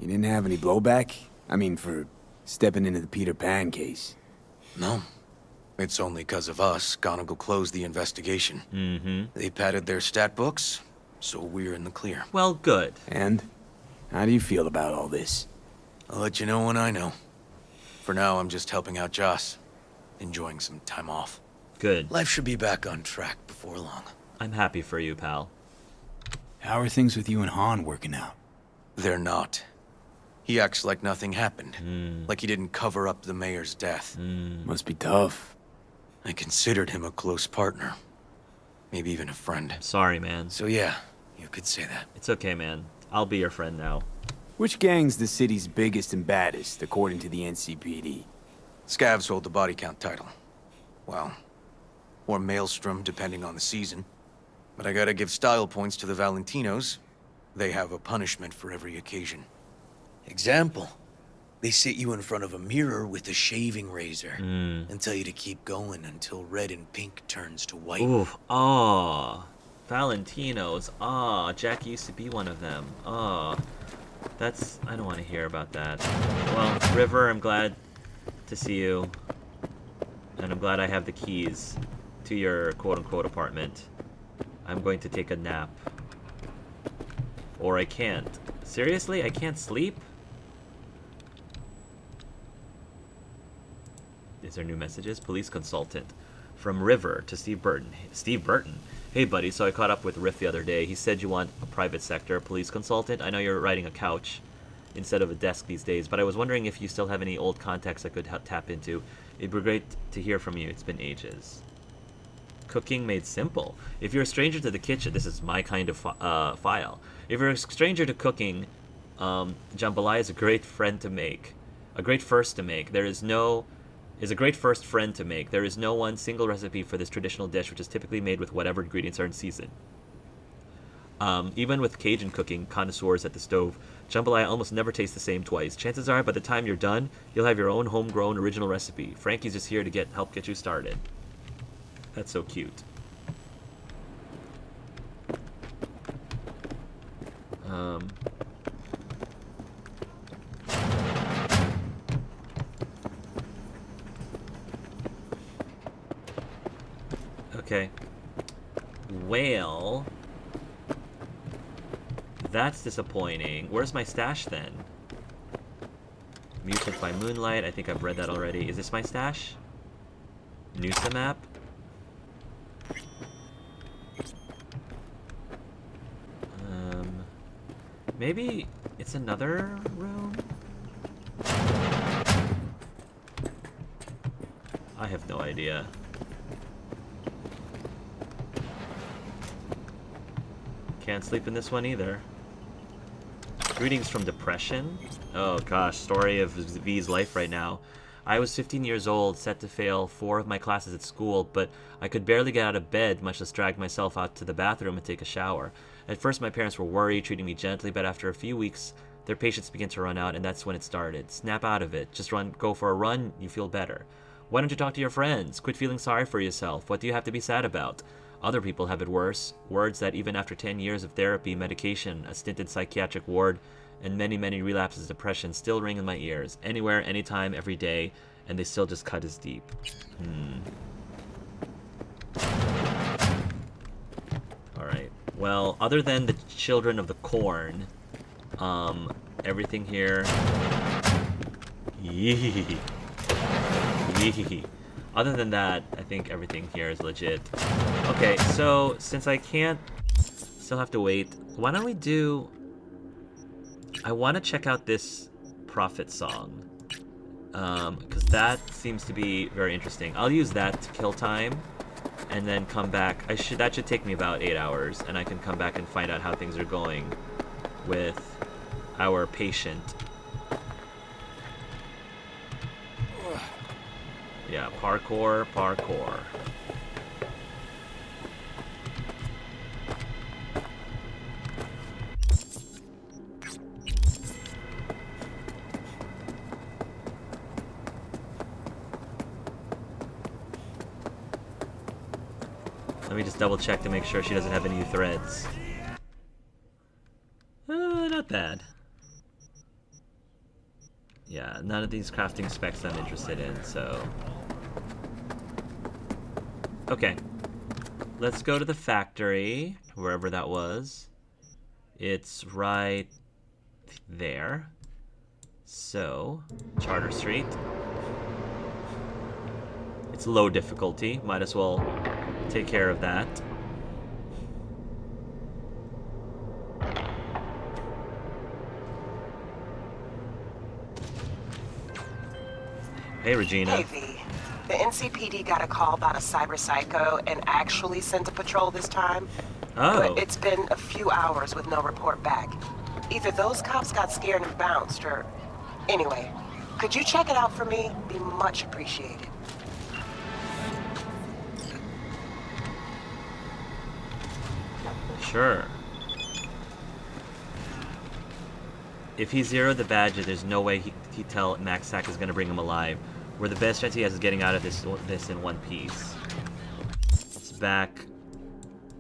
You didn't have any blowback? I mean, for stepping into the Peter Pan case. No. It's only 'cause of us Gonigal closed the investigation. They padded their stat books, so we're in the clear. Well, good. And? How do you feel about all this? I'll let you know when I know. For now, I'm just helping out Joss. Enjoying some time off. Good. Life should be back on track before long. I'm happy for you, pal. How are things with you and Han working out? They're not. He acts like nothing happened. Like he didn't cover up the mayor's death. Must be tough. I considered him a close partner. Maybe even a friend. Sorry, man. So yeah, you could say that. It's okay, man. I'll be your friend now. Which gang's the city's biggest and baddest, according to the NCPD? Scavs hold the body count title. Well, or Maelstrom, depending on the season. But I gotta give style points to the Valentinos. They have a punishment for every occasion. Example, they sit you in front of a mirror with a shaving razor and tell you to keep going until red and pink turns to white. Oof. Oh. Valentinos. Oh, Jack used to be one of them. Oh. That's... I don't want to hear about that. Well, River, I'm glad to see you. And I'm glad I have the keys to your quote-unquote apartment. I'm going to take a nap. Or I can't. Seriously? I can't sleep? Is there new messages? Police consultant. From River to Steve Burton. Steve Burton? Hey, buddy, so I caught up with Riff the other day. He said you want a private sector police consultant. I know you're riding a couch instead of a desk these days, but I was wondering if you still have any old contacts I could tap into. It'd be great to hear from you. It's been ages. Cooking made simple. If you're a stranger to the kitchen, this is my kind of file. If you're a stranger to cooking, jambalaya is a great friend to make. A great first to make. Is a great first friend to make. There is no one single recipe for this traditional dish, which is typically made with whatever ingredients are in season. Even with Cajun cooking connoisseurs at the stove, jambalaya almost never tastes the same twice. Chances are, by the time you're done, you'll have your own homegrown original recipe. Frankie's just here to help get you started. That's so cute. Okay. Well, that's disappointing. Where's my stash then? Mutant by Moonlight. I think I've read that already. Is this my stash? Noosa map? Maybe it's another room? I have no idea. Can't sleep in this one either. Greetings from depression? Oh gosh, story of V's life right now. I was 15 years old, set to fail 4 of my classes at school, but I could barely get out of bed, much less drag myself out to the bathroom and take a shower. At first my parents were worried, treating me gently, but after a few weeks, their patience began to run out, and that's when it started. Snap out of it. Just go for a run, you feel better. Why don't you talk to your friends? Quit feeling sorry for yourself. What do you have to be sad about? Other people have it worse. Words that even after 10 years of therapy, medication, a stinted psychiatric ward, and many, many relapses of depression still ring in my ears. Anywhere, anytime, every day, and they still just cut as deep. Alright. Well, other than the Children of the Corn, everything here... Yee. Other than that, I think everything here is legit. Okay, so since I can't... Still have to wait. Why don't we do... I want to check out this Prophet song. Because that seems to be very interesting. I'll use that to kill time. And then come back. That should take me about 8 hours. And I can come back and find out how things are going with our patient. Yeah, parkour. Let me just double check to make sure she doesn't have any threads. Not bad. Yeah, none of these crafting specs I'm interested in, so... Okay. Let's go to the factory, wherever that was. It's right there. So, Charter Street. It's low difficulty. Might as well take care of that. Hey, Regina. Hey, V. The NCPD got a call about a cyber psycho and actually sent a patrol this time. Oh. But it's been a few hours with no report back. Either those cops got scared and bounced, or... Anyway, could you check it out for me? Be much appreciated. Sure. If he zeroed the badge, there's no way he tell Max Sack is gonna bring him alive. Where the best chance he has is getting out of this in one piece. It's back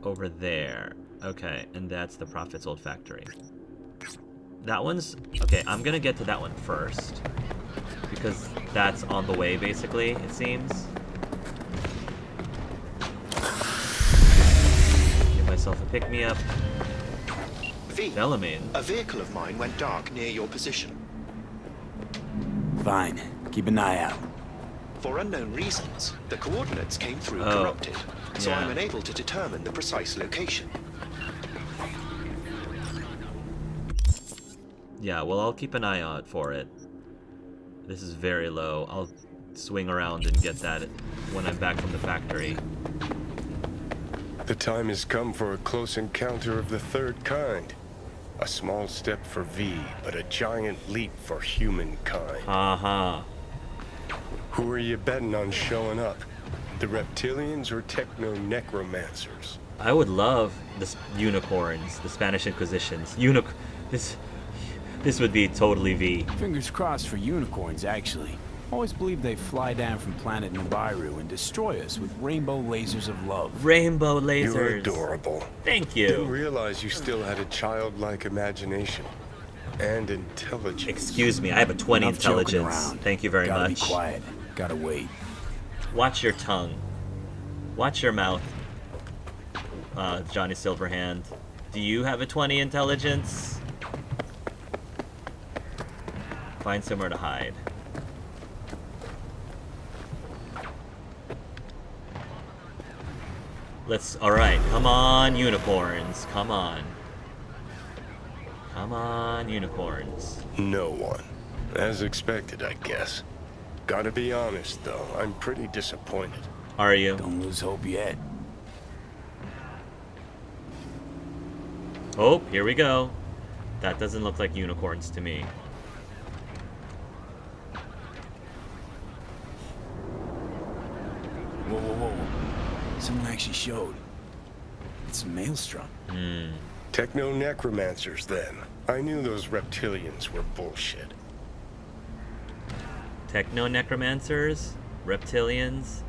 over there. Okay, and that's the Prophet's old factory. That one's... Okay, I'm gonna get to that one first. Because that's on the way, basically, it seems. Give myself a pick-me-up. V, Delamain. a vehicle of mine went dark near your position. Fine. Keep an eye out. For unknown reasons, the coordinates came through Oh, corrupted, so yeah. I'm unable to determine the precise location. Yeah, well, I'll keep an eye out for it. This is very low. I'll swing around and get that when I'm back from the factory. The time has come for a close encounter of the third kind. A small step for V, but a giant leap for humankind. Haha. Who are you betting on showing up? The reptilians or techno-necromancers? I would love the unicorns, the Spanish Inquisitions. This would be totally V. Fingers crossed for unicorns, actually. Always believed they fly down from planet Nibiru and destroy us with rainbow lasers of love. Rainbow lasers. You're adorable. Thank Didn't you. realize you still had a childlike imagination. And intelligence. Excuse me, I have a 20 Enough joking intelligence. around. Thank you very Gotta much. Be quiet. Gotta wait. Watch your tongue. Watch your mouth, Johnny Silverhand. Do you have a 20 intelligence? Find somewhere to hide. Alright, come on, unicorns. Come on. Come on, unicorns. No one. As expected, I guess. Gotta be honest, though, I'm pretty disappointed. Are you? Don't lose hope yet. Oh, here we go. That doesn't look like unicorns to me. Whoa, whoa, whoa. Someone actually showed. It's a maelstrom. Techno-necromancers, then. I knew those reptilians were bullshit. Techno-necromancers? Reptilians?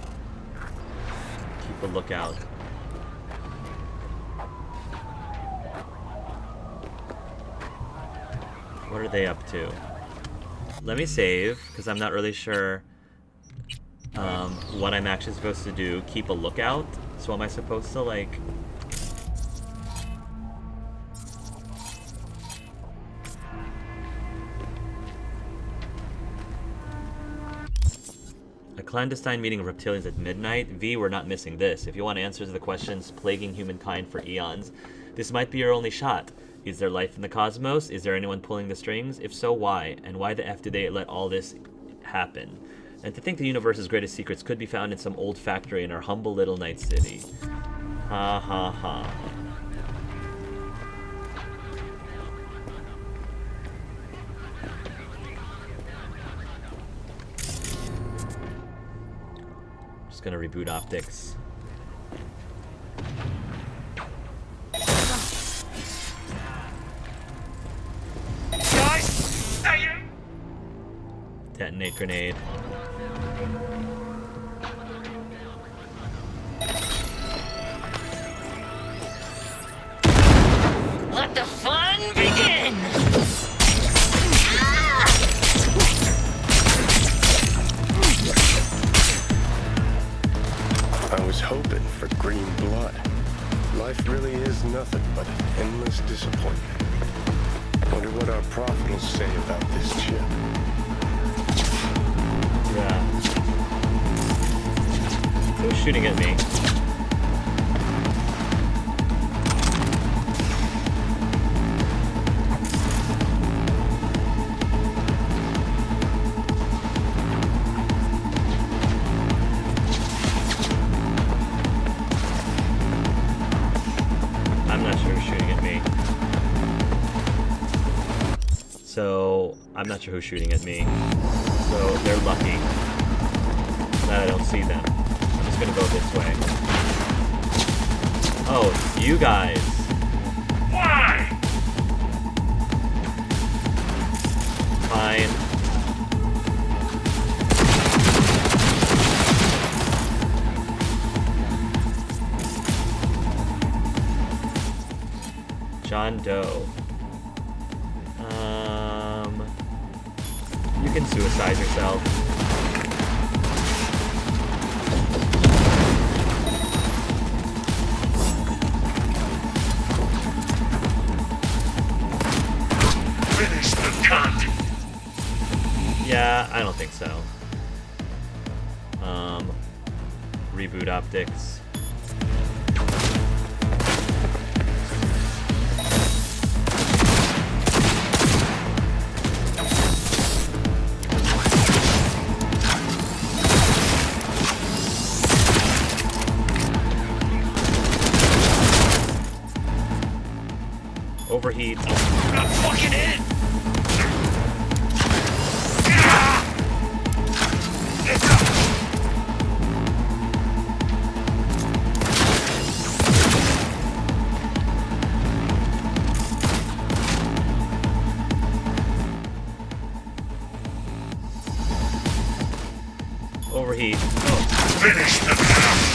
Keep a lookout. What are they up to? Let me save, because I'm not really sure what I'm actually supposed to do. Keep a lookout? So am I supposed to, like... A clandestine meeting of reptilians at midnight? V, we're not missing this. If you want answers to the questions plaguing humankind for eons, this might be your only shot. Is there life in the cosmos? Is there anyone pulling the strings? If so, why? And why the F did they let all this happen? And to think the universe's greatest secrets could be found in some old factory in our humble little night city. Ha ha ha. Just gonna reboot optics. Guys, are you? Detonate grenade. Let the fun begin! for green blood. Life really is nothing but endless disappointment. Wonder what our prophet will say about this chip. Yeah. Who's shooting at me? I'm not sure who's shooting at me. So, I'm not sure who's shooting at me. So, they're lucky that I don't see them. I'm just gonna go this way. Oh, it's you guys. Why? Fine. John Doe. You can suicide yourself. Finish the cunt! Yeah, I don't think so. Reboot optics. Overheat. I'm fucking in! Overheat. Oh. Finish the cunt!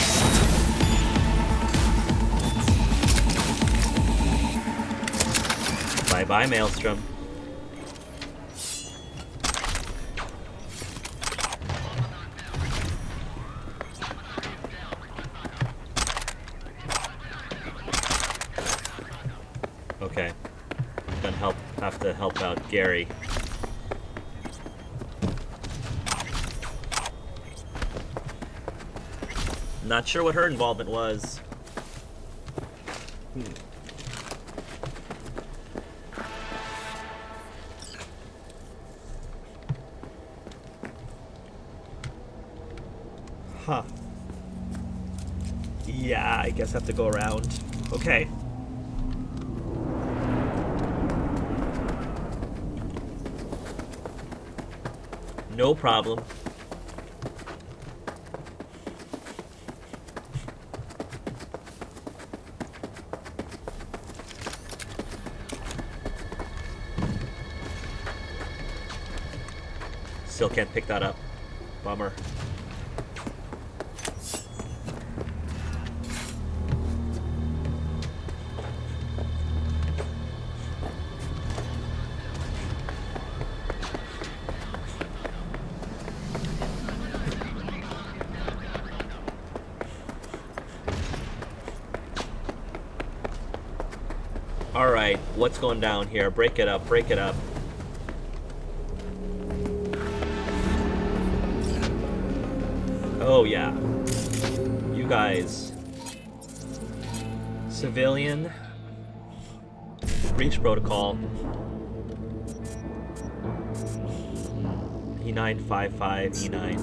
Bye-bye, Maelstrom. Okay. I'm gonna have to help out Garry. Not sure what her involvement was. Huh. Yeah, I guess I have to go around. Okay. No problem. Still can't pick that up. Bummer. Alright, what's going down here? Break it up, break it up. Oh yeah. You guys. Civilian. Breach protocol. E955 E9.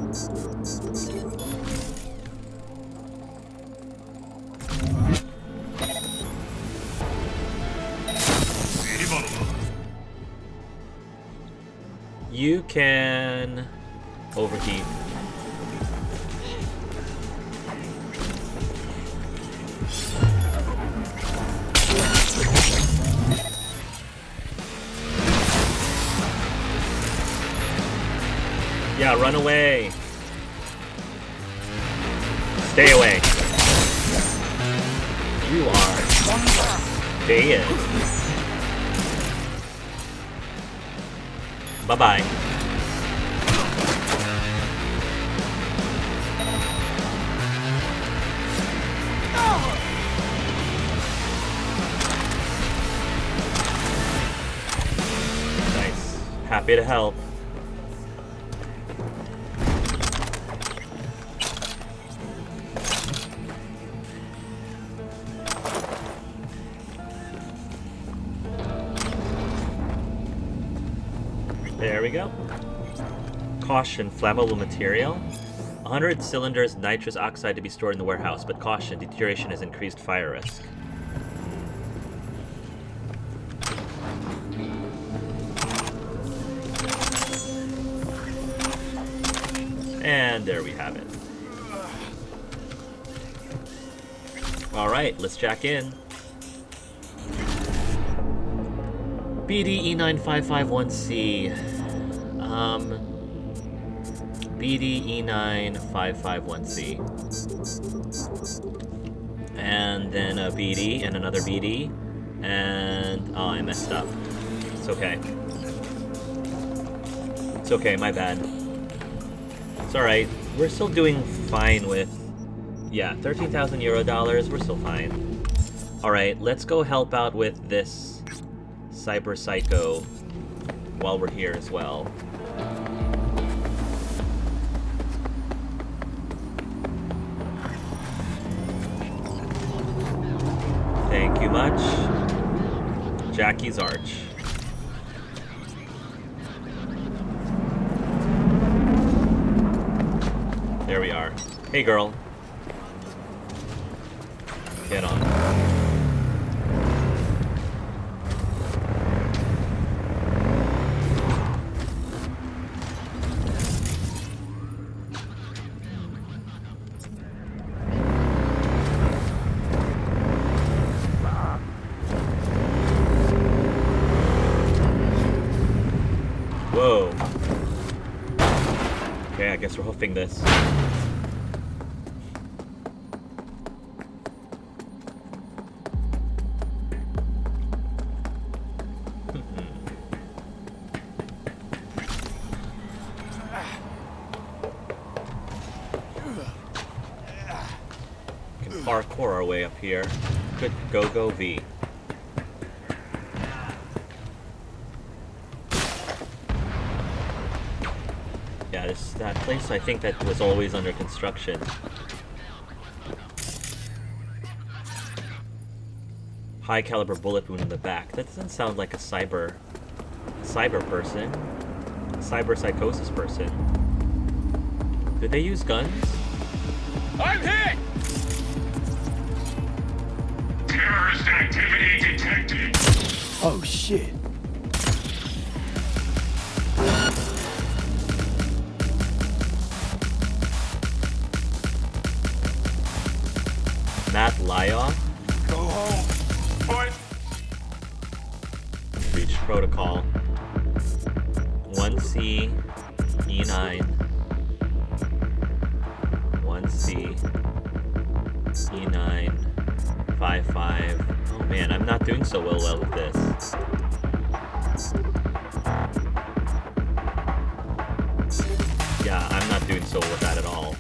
You can overheat. Yeah, run away. Stay away. You are dead. Bye-bye. Happy to help. There we go. Caution, flammable material. 100 cylinders nitrous oxide to be stored in the warehouse, but caution, deterioration has increased fire risk. And there we have it. Alright, let's jack in. BD E9551C. BD E9551C. And then a BD and another BD. And oh, I messed up. It's okay. It's okay, my bad. It's alright. We're still doing fine with... Yeah, 13,000 euro dollars. We're still fine. Alright, let's go help out with this cyber psycho while we're here as well. Thank you much. Jackie's Arch. There we are. Hey, girl. Get on. Whoa. Okay, I guess we're hoofing this. Parkour our way up here. Good go V. Yeah, that place I think that was always under construction. High caliber bullet wound in the back. That doesn't sound like a cyber person. Cyber psychosis person. Did they use guns? I'm hit! Terrorist activity detected. Oh, shit. Matt Lyoff? Go home. But Breach protocol. 1C E9. 1C E9 55. Oh man, I'm not doing so well with this. Yeah, I'm not doing so well with that at all.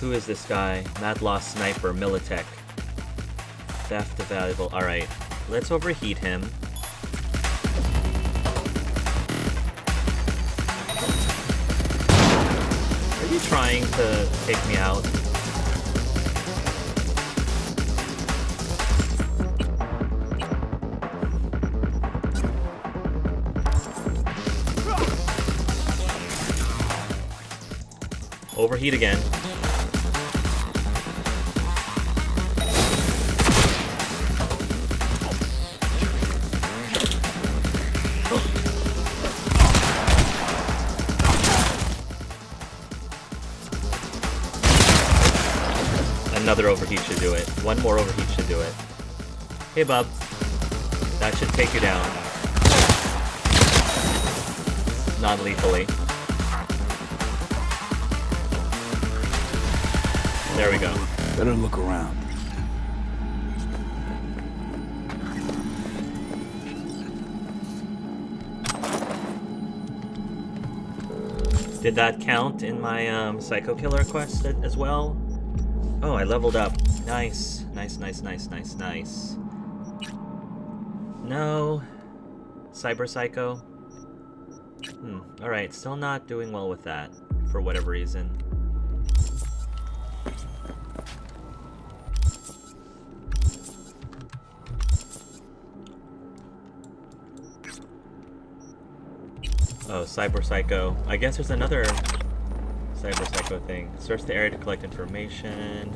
Who is this guy? Madlaw Sniper, Militech. Theft of valuable. Alright, let's overheat him. Are you trying to take me out? Overheat again. Another overheat should do it. One more overheat should do it. Hey, bub. That should take you down. Non-lethally. There we go. Better look around. Did that count in my Psycho Killer quest as well? Oh, I leveled up. Nice. Nice, nice, nice, nice, nice. No. Cyber Psycho. Alright, still not doing well with that, for whatever reason. Oh, Cyber Psycho. I guess there's another Cyber Psycho thing. Search the area to collect information.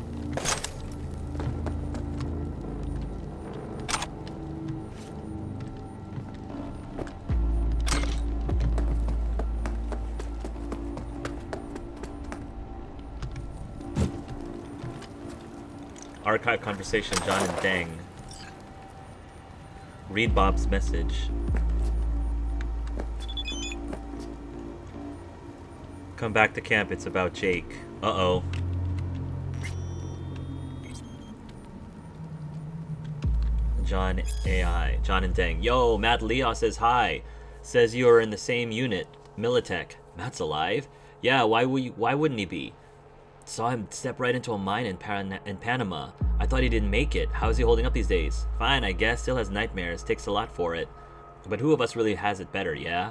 Archive conversation, John and Deng. Read Bob's message. Come back to camp, it's about Jake. Uh-oh. John AI. John and Deng. Yo, Matt Leo says hi. Says you are in the same unit. Militech. Matt's alive? Yeah, why wouldn't he be? Saw him step right into a mine in Panama. I thought he didn't make it. How's he holding up these days? Fine, I guess. Still has nightmares. Takes a lot for it. But who of us really has it better, yeah?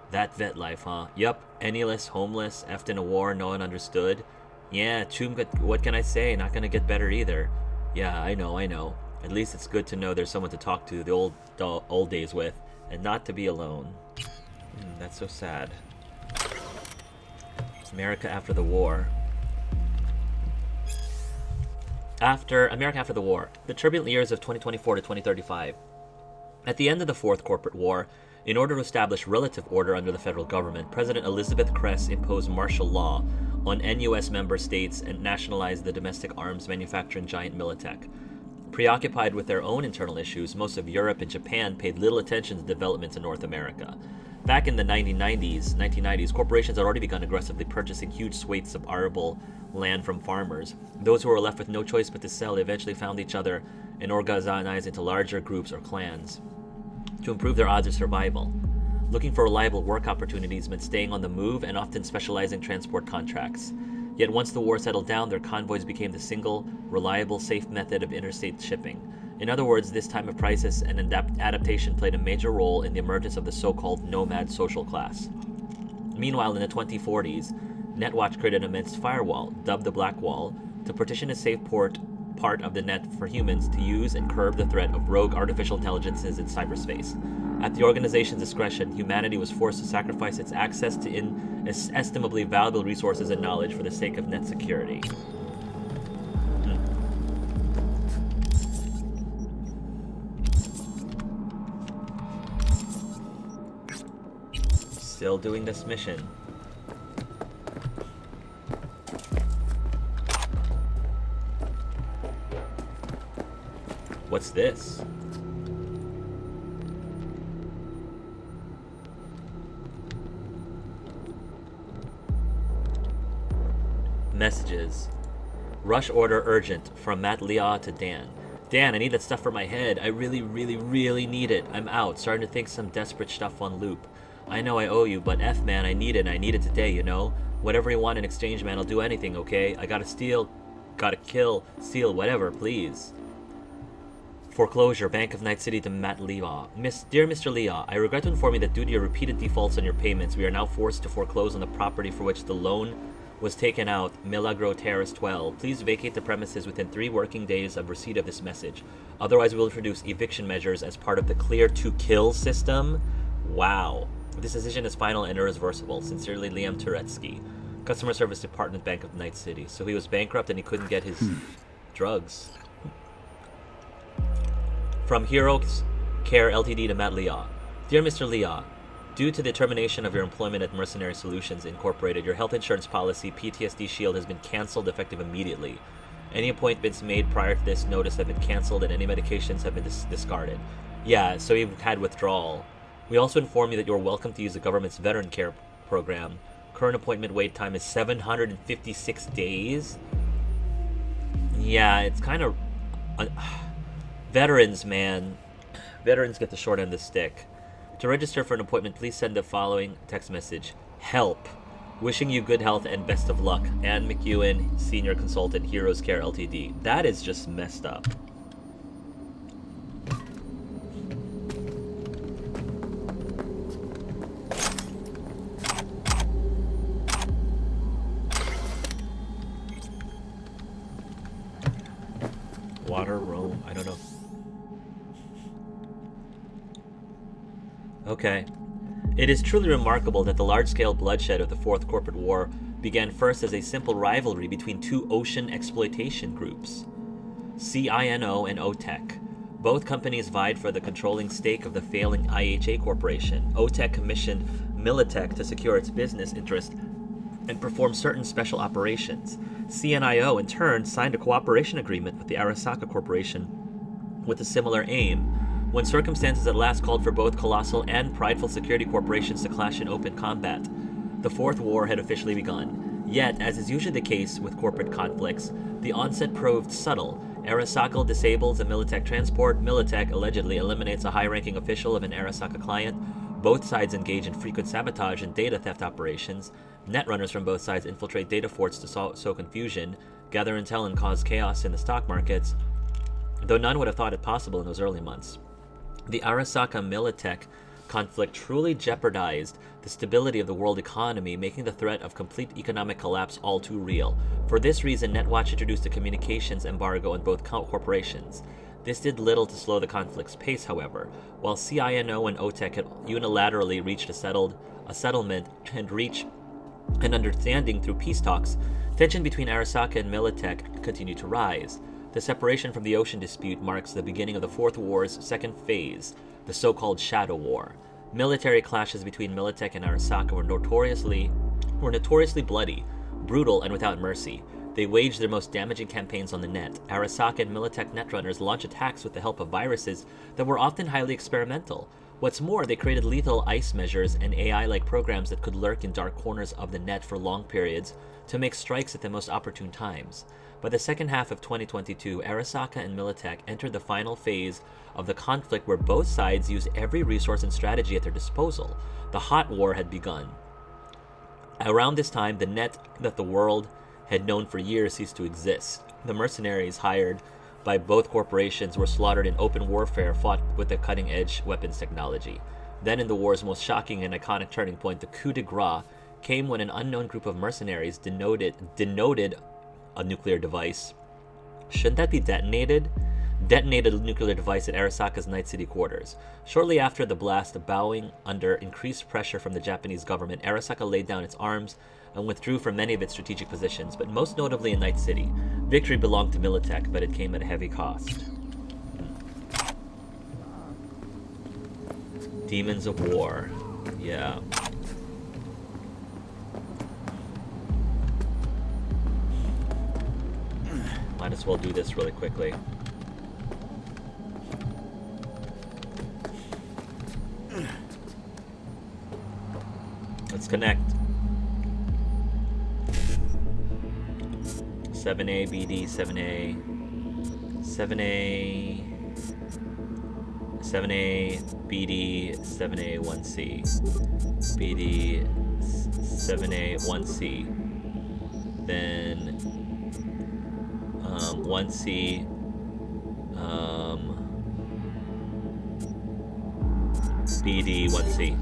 That vet life, huh? Yup. Penniless, homeless, effed in a war no one understood. Yeah, what can I say? Not gonna get better either. Yeah, I know. At least it's good to know there's someone to talk to the old days with, and not to be alone. That's so sad. America after the war. America after the war. The turbulent years of 2024 to 2035. At the end of the Fourth Corporate War, in order to establish relative order under the federal government, President Elizabeth Kress imposed martial law on NUS member states and nationalized the domestic arms manufacturing giant Militech. Preoccupied with their own internal issues, most of Europe and Japan paid little attention to developments in North America. Back in the 1990s, corporations had already begun aggressively purchasing huge swathes of arable land from farmers. Those who were left with no choice but to sell eventually found each other and organized into larger groups or clans to improve their odds of survival. Looking for reliable work opportunities meant staying on the move and often specializing transport contracts. Yet once the war settled down, their convoys became the single, reliable, safe method of interstate shipping. In other words, this time of crisis and adaptation played a major role in the emergence of the so-called nomad social class. Meanwhile, in the 2040s, NetWatch created an immense firewall, dubbed the Black Wall, to partition a safe part of the net for humans to use and curb the threat of rogue artificial intelligences in cyberspace. At the organization's discretion, humanity was forced to sacrifice its access to inestimably valuable resources and knowledge for the sake of net security. Still doing this mission. What's this? Messages. Rush order urgent from Matt Lea to Dan. Dan, I need that stuff for my head. I really, really, really need it. I'm out. Starting to think some desperate stuff on loop. I know I owe you, but F man, I need it and I need it today, you know? Whatever you want in exchange, man, I'll do anything, okay? I gotta steal, gotta kill, steal, whatever, please. Foreclosure, Bank of Night City to Matt Lea. Dear Mr. Lea, I regret to inform you that due to your repeated defaults on your payments, we are now forced to foreclose on the property for which the loan was taken out, Milagro Terrace 12. Please vacate the premises within 3 working days of receipt of this message. Otherwise, we will introduce eviction measures as part of the Clear to Kill system. Wow. This decision is final and irreversible. Sincerely, Liam Turetsky, Customer Service Department, Bank of Night City. So he was bankrupt and he couldn't get his drugs. From Heroes Care Ltd to Matt Lea. Dear Mr. Lea, due to the termination of your employment at Mercenary Solutions Incorporated, your health insurance policy, PTSD Shield, has been canceled effective immediately. Any appointments made prior to this notice have been canceled and any medications have been discarded. Yeah, so you've had withdrawal. We also inform you that you're welcome to use the government's veteran care program. Current appointment wait time is 756 days. Yeah, it's kind of... veterans, man. Veterans get the short end of the stick. To register for an appointment, please send the following text message. Help. Wishing you good health and best of luck. Ann McEwen, Senior Consultant, Heroes Care Ltd. That is just messed up. Okay. It is truly remarkable that the large-scale bloodshed of the Fourth Corporate War began first as a simple rivalry between two ocean exploitation groups, CINO and OTEC. Both companies vied for the controlling stake of the failing IHA Corporation. OTEC commissioned Militech to secure its business interest and perform certain special operations. CNIO, in turn, signed a cooperation agreement with the Arasaka Corporation with a similar aim. When circumstances at last called for both colossal and prideful security corporations to clash in open combat, the Fourth War had officially begun. Yet, as is usually the case with corporate conflicts, the onset proved subtle. Arasaka disables a Militech transport. Militech allegedly eliminates a high-ranking official of an Arasaka client. Both sides engage in frequent sabotage and data theft operations. Netrunners from both sides infiltrate data forts to sow confusion, gather intel, and cause chaos in the stock markets, though none would have thought it possible in those early months. The Arasaka-Militech conflict truly jeopardized the stability of the world economy, making the threat of complete economic collapse all too real. For this reason, Netwatch introduced a communications embargo on both corporations. This did little to slow the conflict's pace, however. While CINO and OTEC had unilaterally reached a settlement and reached an understanding through peace talks, tension between Arasaka and Militech continued to rise. The separation from the ocean dispute marks the beginning of the Fourth War's second phase, the so-called Shadow War. Military clashes between Militech and Arasaka were notoriously bloody, brutal, and without mercy. They waged their most damaging campaigns on the net. Arasaka and Militech netrunners launched attacks with the help of viruses that were often highly experimental. What's more, they created lethal ice measures and AI-like programs that could lurk in dark corners of the net for long periods to make strikes at the most opportune times. By the second half of 2022, Arasaka and Militech entered the final phase of the conflict where both sides used every resource and strategy at their disposal. The hot war had begun. Around this time, the net that the world had known for years ceased to exist. The mercenaries hired by both corporations were slaughtered in open warfare fought with the cutting-edge weapons technology. Then, in the war's most shocking and iconic turning point, the coup de grace came when an unknown group of mercenaries denoted a nuclear device. Shouldn't that be detonated? Detonated a nuclear device at Arasaka's Night City quarters. Shortly after the blast, bowing under increased pressure from the Japanese government, Arasaka laid down its arms and withdrew from many of its strategic positions, but most notably in Night City. Victory belonged to Militech, but it came at a heavy cost. Demons of War. Yeah. Might as well do this really quickly. Let's connect. 7A, BD, 7A, 7A, 7A, BD, 7A, 1C, BD, 7A, 1C, then 1C, BD, 1C.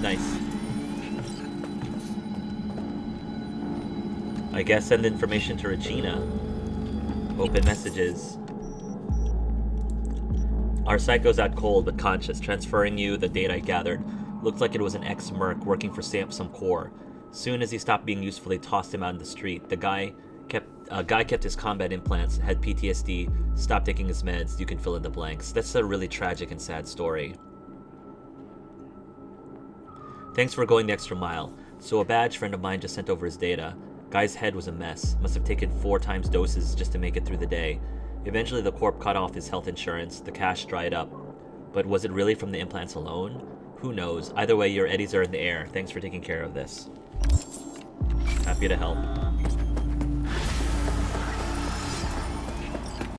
Nice. I guess send information to Regina. Open messages. Our psycho's out cold but conscious, transferring you the data I gathered. Looked like it was an ex-merc working for some core. Soon as he stopped being useful, they tossed him out in the street. A guy kept his combat implants, had PTSD, stopped taking his meds. You can fill in the blanks. That's a really tragic and sad story. Thanks for going the extra mile. So a badge friend of mine just sent over his data. Guy's head was a mess. Must have taken 4 times doses just to make it through the day. Eventually the corp cut off his health insurance. The cash dried up. But was it really from the implants alone? Who knows? Either way, your eddies are in the air. Thanks for taking care of this. Happy to help.